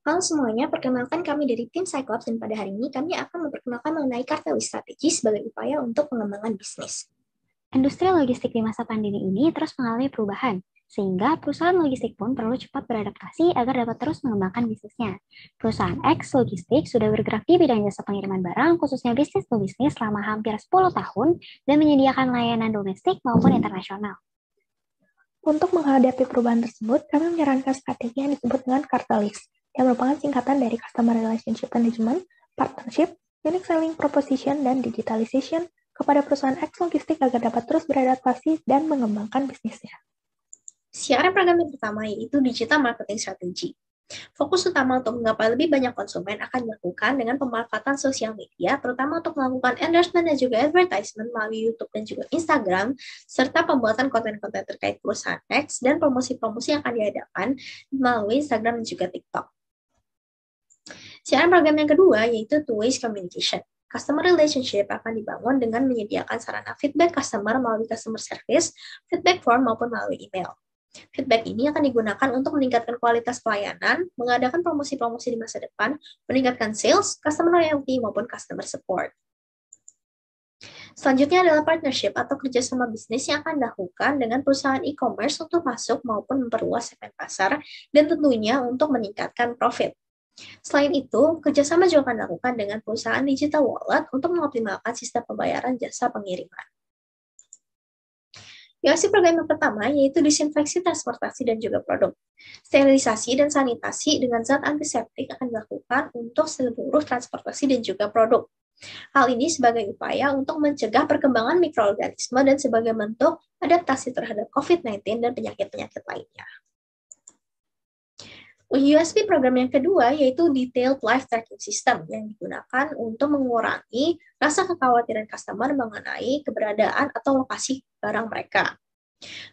Halo semuanya, perkenalkan kami dari tim Cyclops dan pada hari ini kami akan memperkenalkan mengenai kartelis strategi sebagai upaya untuk pengembangan bisnis. Industri logistik di masa pandemi ini terus mengalami perubahan, sehingga perusahaan logistik pun perlu cepat beradaptasi agar dapat terus mengembangkan bisnisnya. Perusahaan X Logistik sudah bergerak di bidang jasa pengiriman barang, khususnya bisnis to bisnis selama hampir 10 tahun dan menyediakan layanan domestik maupun internasional. Untuk menghadapi perubahan tersebut, kami menyarankan strategi yang disebut dengan kartelis, yang merupakan singkatan dari Customer Relationship Management, Partnership, Unique Selling Proposition, dan Digitalization kepada perusahaan X Logistik agar dapat terus beradaptasi dan mengembangkan bisnisnya. CRM program yang pertama yaitu Digital Marketing Strategy. Fokus utama untuk menggapai lebih banyak konsumen akan dilakukan dengan pemanfaatan sosial media, terutama untuk melakukan endorsement dan juga advertisement melalui YouTube dan juga Instagram, serta pembuatan konten-konten terkait perusahaan X dan promosi-promosi yang akan diadakan melalui Instagram dan juga TikTok. CRM program yang kedua yaitu Two-Way Communication. Customer relationship akan dibangun dengan menyediakan sarana feedback customer melalui customer service, feedback form maupun melalui email. Feedback ini akan digunakan untuk meningkatkan kualitas pelayanan, mengadakan promosi-promosi di masa depan, meningkatkan sales, customer loyalty, maupun customer support. Selanjutnya adalah partnership atau kerjasama bisnis yang akan dilakukan dengan perusahaan e-commerce untuk masuk maupun memperluas segmen pasar, dan tentunya untuk meningkatkan profit. Selain itu, kerjasama juga akan dilakukan dengan perusahaan digital wallet untuk mengoptimalkan sistem pembayaran jasa pengiriman. USP program yang pertama yaitu disinfeksi transportasi dan juga produk. Sterilisasi dan sanitasi dengan zat antiseptik akan dilakukan untuk seluruh transportasi dan juga produk. Hal ini sebagai upaya untuk mencegah perkembangan mikroorganisme dan sebagai bentuk adaptasi terhadap COVID-19 dan penyakit-penyakit lainnya. USP program yang kedua yaitu Detailed Life Tracking System yang digunakan untuk mengurangi rasa kekhawatiran customer mengenai keberadaan atau lokasi barang mereka.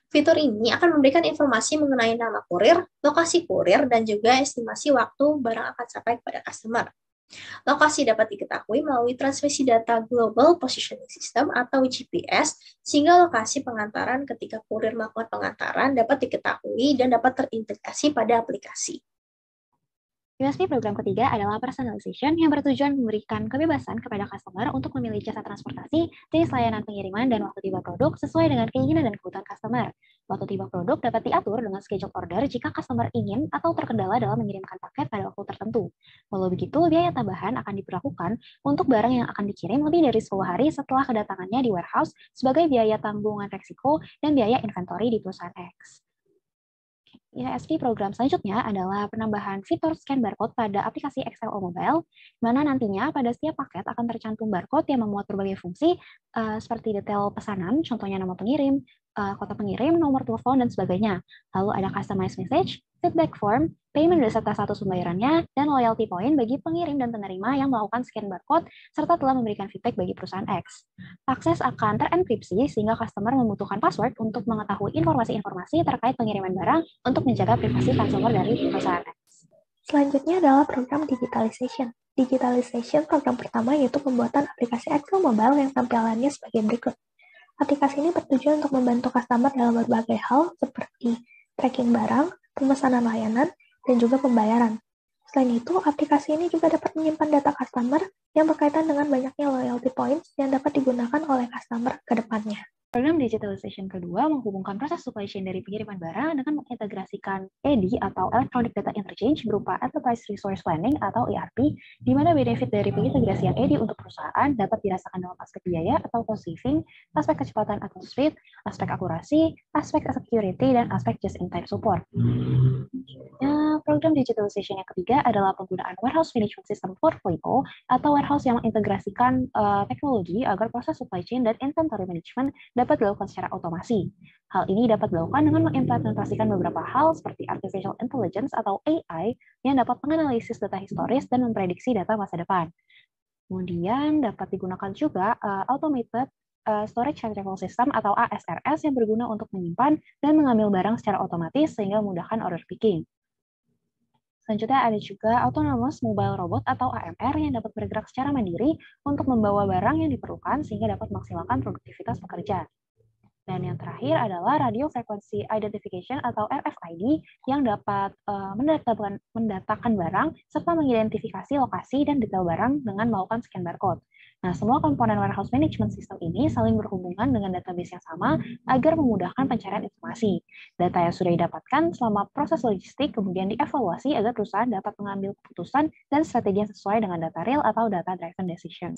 Fitur ini akan memberikan informasi mengenai nama kurir, lokasi kurir, dan juga estimasi waktu barang akan sampai kepada customer. Lokasi dapat diketahui melalui transmisi data Global Positioning System atau GPS, sehingga lokasi pengantaran ketika kurir melakukan pengantaran dapat diketahui dan dapat terintegrasi pada aplikasi. USP program ketiga adalah personalization yang bertujuan memberikan kebebasan kepada customer untuk memilih jasa transportasi, jenis layanan pengiriman, dan waktu tiba produk sesuai dengan keinginan dan kebutuhan customer. Waktu tiba produk dapat diatur dengan schedule order jika customer ingin atau terkendala dalam mengirimkan paket pada waktu tertentu. Walau begitu, biaya tambahan akan diberlakukan untuk barang yang akan dikirim lebih dari 10 hari setelah kedatangannya di warehouse sebagai biaya tanggungan resiko dan biaya inventory di perusahaan X. ISP program selanjutnya adalah penambahan fitur scan barcode pada aplikasi XLO Mobile, di mana nantinya pada setiap paket akan tercantum barcode yang memuat berbagai fungsi, seperti detail pesanan, contohnya nama pengirim, kota pengirim, nomor telepon, dan sebagainya. Lalu ada customized message, feedback form, payment beserta status pembayarannya, dan loyalty point bagi pengirim dan penerima yang melakukan scan barcode, serta telah memberikan feedback bagi perusahaan X. Akses akan terenkripsi sehingga customer membutuhkan password untuk mengetahui informasi-informasi terkait pengiriman barang untuk menjaga privasi consumer dari perusahaan X. Selanjutnya adalah program digitalization. Digitalization program pertama yaitu pembuatan aplikasi Excel Mobile yang tampilannya sebagai berikut. Aplikasi ini bertujuan untuk membantu customer dalam berbagai hal seperti tracking barang, pemesanan layanan, dan juga pembayaran. Selain itu, aplikasi ini juga dapat menyimpan data customer yang berkaitan dengan banyaknya loyalty points yang dapat digunakan oleh customer ke depannya. Program digitalization kedua menghubungkan proses supply chain dari pengiriman barang dengan mengintegrasikan EDI atau Electronic Data Interchange berupa Enterprise Resource Planning atau ERP, di mana benefit dari pengintegrasian EDI untuk perusahaan dapat dirasakan dalam aspek biaya atau cost saving, aspek kecepatan atau speed, aspek akurasi, aspek security, dan aspek just-in-time support. Program digitalization yang ketiga adalah penggunaan Warehouse Management System 4.0 atau warehouse yang mengintegrasikan teknologi agar proses supply chain dan inventory management dapat dilakukan secara otomasi. Hal ini dapat dilakukan dengan mengimplementasikan beberapa hal seperti artificial intelligence atau AI yang dapat menganalisis data historis dan memprediksi data masa depan. Kemudian dapat digunakan juga automated storage retrieval system atau ASRS yang berguna untuk menyimpan dan mengambil barang secara otomatis sehingga memudahkan order picking. Selanjutnya ada juga Autonomous Mobile Robot atau AMR yang dapat bergerak secara mandiri untuk membawa barang yang diperlukan sehingga dapat memaksimalkan produktivitas pekerja. Dan yang terakhir adalah Radio Frequency Identification atau RFID yang dapat mendatakan barang serta mengidentifikasi lokasi dan detail barang dengan melakukan scan barcode. Nah, semua komponen warehouse management system ini saling berhubungan dengan database yang sama agar memudahkan pencarian informasi. Data yang sudah didapatkan selama proses logistik kemudian dievaluasi agar perusahaan dapat mengambil keputusan dan strategi yang sesuai dengan data real atau data-driven decision.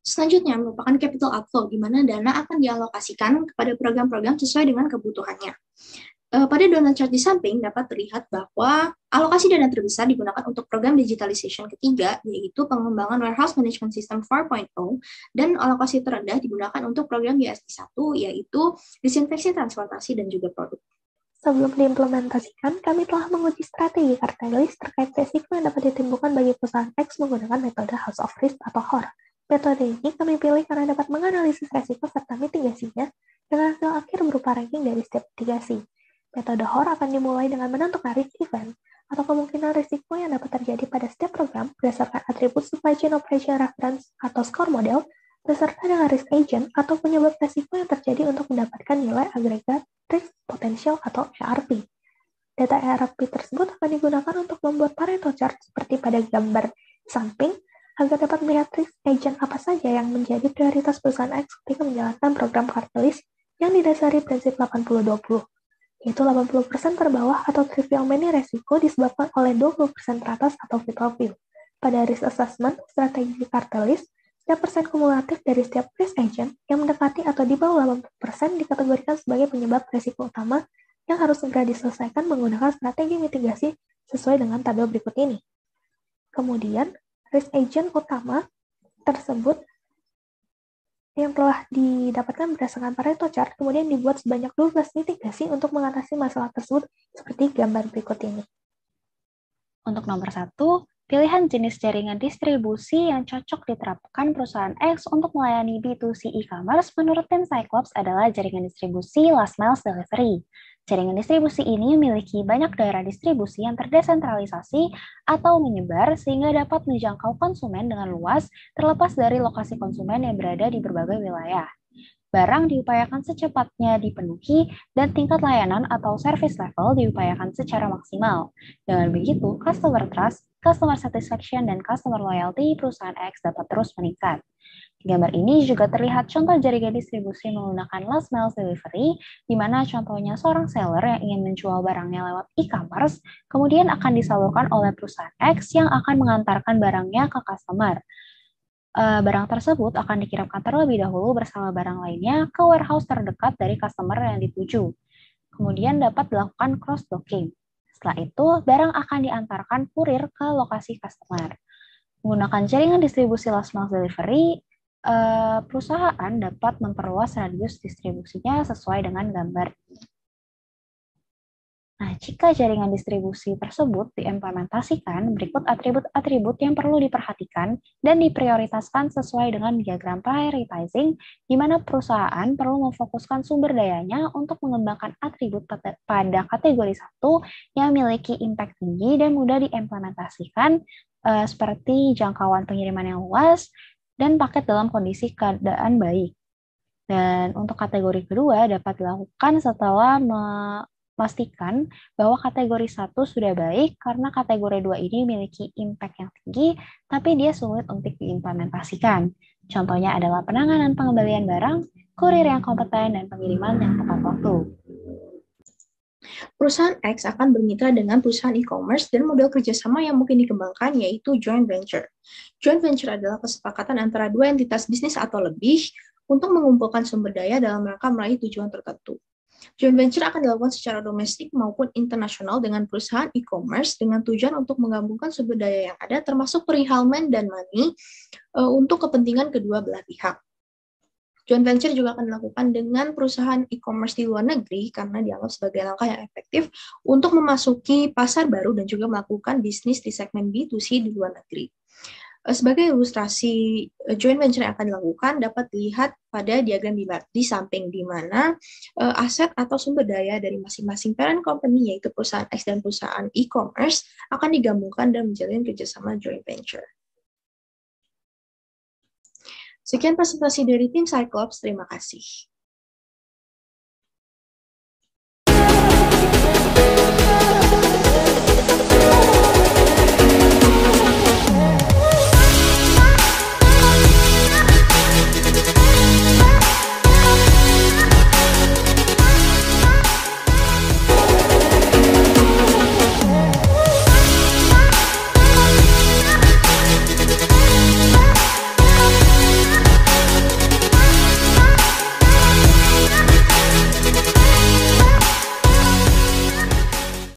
Selanjutnya merupakan capital outflow, di mana dana akan dialokasikan kepada program-program sesuai dengan kebutuhannya. Pada donut chart di samping dapat terlihat bahwa alokasi dana terbesar digunakan untuk program digitalization ketiga, yaitu pengembangan Warehouse Management System 4.0, dan alokasi terendah digunakan untuk program USD1, yaitu disinfeksi transportasi dan juga produk. Sebelum diimplementasikan, kami telah menguji strategi Cartelis terkait resiko yang dapat ditimbulkan bagi perusahaan X menggunakan metode House of Risk atau HOR. Metode ini kami pilih karena dapat menganalisis resiko serta mitigasinya dengan hasil akhir berupa ranking dari setiap mitigasi. Metode HOR akan dimulai dengan menentukan risk event atau kemungkinan risiko yang dapat terjadi pada setiap program berdasarkan atribut supply chain operation reference atau score model beserta dengan risk agent atau penyebab risiko yang terjadi untuk mendapatkan nilai agregat risk potential atau ERP. Data ERP tersebut akan digunakan untuk membuat Pareto chart seperti pada gambar samping agar dapat melihat risk agent apa saja yang menjadi prioritas perusahaan X ketika menjalankan program Cartelis yang didasari prinsip 80-20, yaitu 80% terbawah atau trivial many resiko disebabkan oleh 20% teratas atau fit of view. Pada risk assessment, strategi Cartelis, setiap persen kumulatif dari setiap risk agent yang mendekati atau di bawah 80% dikategorikan sebagai penyebab resiko utama yang harus segera diselesaikan menggunakan strategi mitigasi sesuai dengan tabel berikut ini. Kemudian, risk agent utama tersebut yang telah didapatkan berdasarkan Pareto chart kemudian dibuat sebanyak 12 mitigasi untuk mengatasi masalah tersebut seperti gambar berikut ini. Untuk nomor 1, pilihan jenis jaringan distribusi yang cocok diterapkan perusahaan X untuk melayani B2C e-commerce menurut tim Cyclops adalah jaringan distribusi last mile delivery. Jaringan distribusi ini memiliki banyak daerah distribusi yang terdesentralisasi atau menyebar sehingga dapat menjangkau konsumen dengan luas terlepas dari lokasi konsumen yang berada di berbagai wilayah. Barang diupayakan secepatnya dipenuhi dan tingkat layanan atau service level diupayakan secara maksimal. Dengan begitu, customer trust, customer satisfaction, dan customer loyalty perusahaan X dapat terus meningkat. Di gambar ini juga terlihat contoh jaringan distribusi menggunakan last mile delivery, di mana contohnya seorang seller yang ingin menjual barangnya lewat e-commerce, kemudian akan disalurkan oleh perusahaan X yang akan mengantarkan barangnya ke customer. Barang tersebut akan dikirimkan terlebih dahulu bersama barang lainnya ke warehouse terdekat dari customer yang dituju. Kemudian dapat dilakukan cross-docking. Setelah itu, barang akan diantarkan kurir ke lokasi customer. Menggunakan jaringan distribusi last mile delivery, perusahaan dapat memperluas radius distribusinya sesuai dengan gambar ini. Nah, jika jaringan distribusi tersebut diimplementasikan, berikut atribut-atribut yang perlu diperhatikan dan diprioritaskan sesuai dengan diagram prioritizing, di mana perusahaan perlu memfokuskan sumber dayanya untuk mengembangkan atribut pada kategori 1 yang memiliki impact tinggi dan mudah diimplementasikan, seperti jangkauan pengiriman yang luas, dan paket dalam kondisi keadaan baik. Dan untuk kategori kedua dapat dilakukan setelah memastikan bahwa kategori 1 sudah baik karena kategori 2 ini memiliki impact yang tinggi, tapi dia sulit untuk diimplementasikan. Contohnya adalah penanganan pengembalian barang, kurir yang kompeten, dan pengiriman yang tepat waktu. Perusahaan X akan bermitra dengan perusahaan e-commerce dan model kerjasama yang mungkin dikembangkan yaitu joint venture. Joint venture adalah kesepakatan antara dua entitas bisnis atau lebih untuk mengumpulkan sumber daya dalam rangka meraih tujuan tertentu. Joint venture akan dilakukan secara domestik maupun internasional dengan perusahaan e-commerce dengan tujuan untuk menggabungkan sumber daya yang ada termasuk perihal man dan money untuk kepentingan kedua belah pihak. Joint venture juga akan dilakukan dengan perusahaan e-commerce di luar negeri karena dianggap sebagai langkah yang efektif untuk memasuki pasar baru dan juga melakukan bisnis di segmen B2C di luar negeri. Sebagai ilustrasi joint venture yang akan dilakukan dapat dilihat pada diagram di samping, di mana aset atau sumber daya dari masing-masing parent company yaitu perusahaan X dan perusahaan e-commerce akan digabungkan dan menjalin kerjasama joint venture. Sekian presentasi dari tim Cyclops, terima kasih.